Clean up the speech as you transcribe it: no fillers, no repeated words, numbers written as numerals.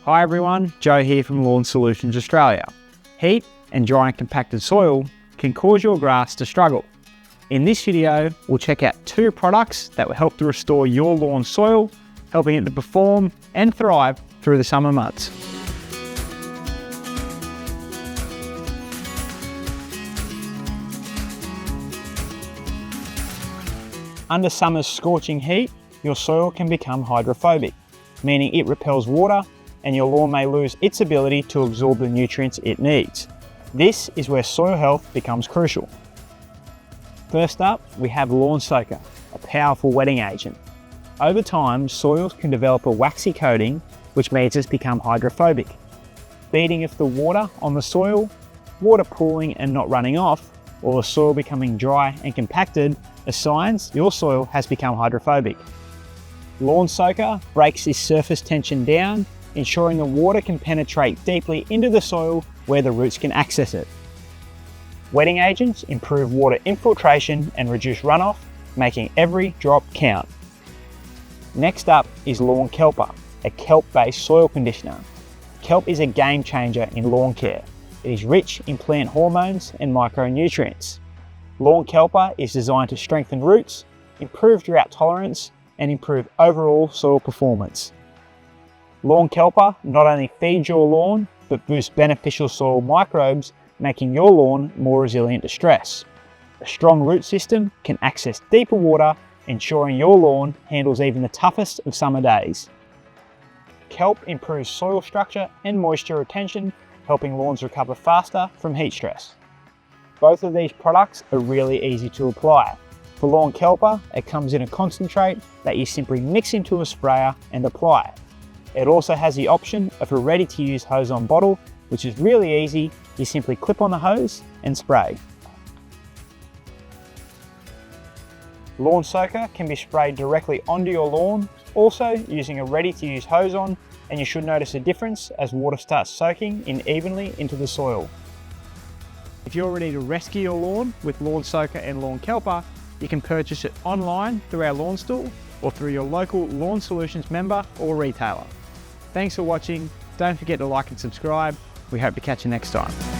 Hi everyone, Joe here from Lawn Solutions Australia. Heat and dry and compacted soil can cause your grass to struggle. In this video, we'll check out 2 products that will help to restore your lawn soil, helping it to perform and thrive through the summer months. Under summer's scorching heat, your soil can become hydrophobic, meaning it repels water and your lawn may lose its ability to absorb the nutrients it needs. This is where soil health becomes crucial. First up, we have Lawn Soaker, a powerful wetting agent. Over time, soils can develop a waxy coating, which means it's become hydrophobic. Beading of the water on the soil, water pooling and not running off, or the soil becoming dry and compacted are signs your soil has become hydrophobic. Lawn Soaker breaks this surface tension down, ensuring the water can penetrate deeply into the soil where the roots can access it. Wetting agents improve water infiltration and reduce runoff, making every drop count. Next up is Lawn Kelper, a kelp-based soil conditioner. Kelp is a game changer in lawn care. It is rich in plant hormones and micronutrients. Lawn Kelper is designed to strengthen roots, improve drought tolerance, and improve overall soil performance. Lawn Kelper not only feeds your lawn, but boosts beneficial soil microbes, making your lawn more resilient to stress. A strong root system can access deeper water, ensuring your lawn handles even the toughest of summer days. Kelp improves soil structure and moisture retention, helping lawns recover faster from heat stress. Both of these products are really easy to apply. For Lawn Kelper, it comes in a concentrate that you simply mix into a sprayer and apply. It also has the option of a ready-to-use hose-on bottle, which is really easy. You simply clip on the hose and spray. Lawn Soaker can be sprayed directly onto your lawn, also using a ready-to-use hose-on, and you should notice a difference as water starts soaking in evenly into the soil. If you're ready to rescue your lawn with Lawn Soaker and Lawn Kelper, you can purchase it online through our lawn store or through your local Lawn Solutions member or retailer. Thanks for watching. Don't forget to like and subscribe. We hope to catch you next time.